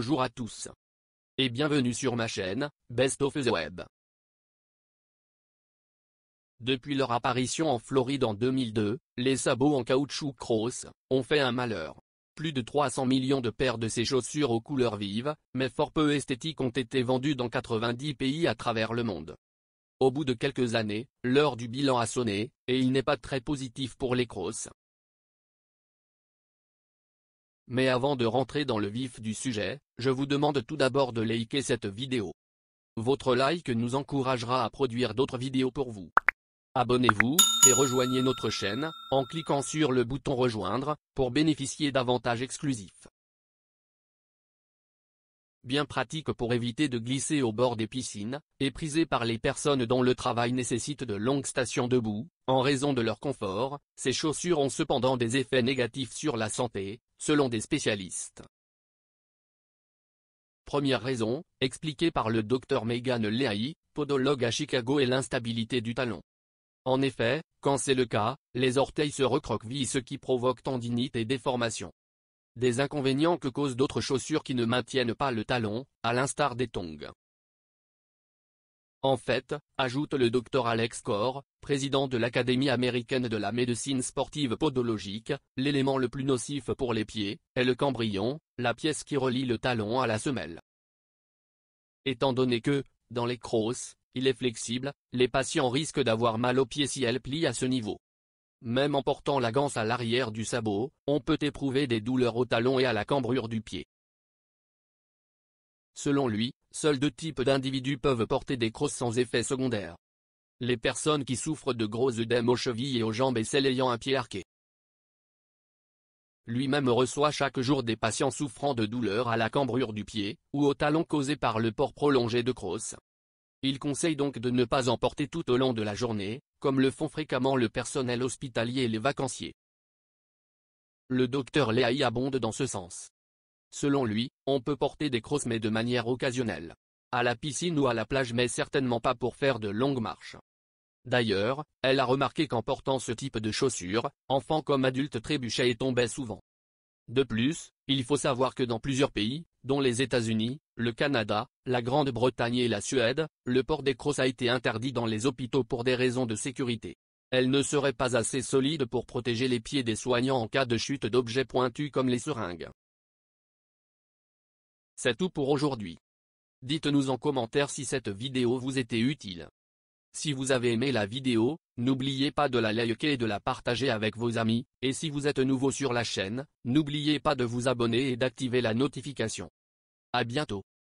Bonjour à tous. Et bienvenue sur ma chaîne, Best of the Web. Depuis leur apparition en Floride en 2002, les sabots en caoutchouc Crocs ont fait un malheur. Plus de 300 millions de paires de ces chaussures aux couleurs vives, mais fort peu esthétiques ont été vendues dans 90 pays à travers le monde. Au bout de quelques années, l'heure du bilan a sonné, et il n'est pas très positif pour les Crocs. Mais avant de rentrer dans le vif du sujet, je vous demande tout d'abord de liker cette vidéo. Votre like nous encouragera à produire d'autres vidéos pour vous. Abonnez-vous, et rejoignez notre chaîne, en cliquant sur le bouton rejoindre, pour bénéficier d'avantages exclusifs. Bien pratique pour éviter de glisser au bord des piscines, et prisé par les personnes dont le travail nécessite de longues stations debout, en raison de leur confort, ces chaussures ont cependant des effets négatifs sur la santé, selon des spécialistes. Première raison, expliquée par le Dr Megan Leahy, podologue à Chicago, est l'instabilité du talon. En effet, quand c'est le cas, les orteils se recroquevillent, ce qui provoque tendinite et déformation. Des inconvénients que causent d'autres chaussures qui ne maintiennent pas le talon, à l'instar des tongs. En fait, ajoute le Dr Alex Corr, président de l'Académie américaine de la médecine sportive podologique, l'élément le plus nocif pour les pieds est le cambrion, la pièce qui relie le talon à la semelle. Étant donné que, dans les Crocs, il est flexible, les patients risquent d'avoir mal aux pieds si elles plient à ce niveau. Même en portant la ganse à l'arrière du sabot, on peut éprouver des douleurs au talon et à la cambrure du pied. Selon lui, seuls deux types d'individus peuvent porter des Crocs sans effet secondaire. Les personnes qui souffrent de gros œdèmes aux chevilles et aux jambes et celles ayant un pied arqué. Lui-même reçoit chaque jour des patients souffrant de douleurs à la cambrure du pied, ou au talon causées par le port prolongé de Crocs. Il conseille donc de ne pas en porter tout au long de la journée, comme le font fréquemment le personnel hospitalier et les vacanciers. Le Dr Leahy abonde dans ce sens. Selon lui, on peut porter des Crocs mais de manière occasionnelle. À la piscine ou à la plage, mais certainement pas pour faire de longues marches. D'ailleurs, elle a remarqué qu'en portant ce type de chaussures, enfants comme adultes trébuchaient et tombaient souvent. De plus, il faut savoir que dans plusieurs pays, dont les États-Unis, le Canada, la Grande-Bretagne et la Suède, le port des Crocs a été interdit dans les hôpitaux pour des raisons de sécurité. Elle ne serait pas assez solide pour protéger les pieds des soignants en cas de chute d'objets pointus comme les seringues. C'est tout pour aujourd'hui. Dites-nous en commentaire si cette vidéo vous était utile. Si vous avez aimé la vidéo, n'oubliez pas de la liker et de la partager avec vos amis, et si vous êtes nouveau sur la chaîne, n'oubliez pas de vous abonner et d'activer la notification. À bientôt.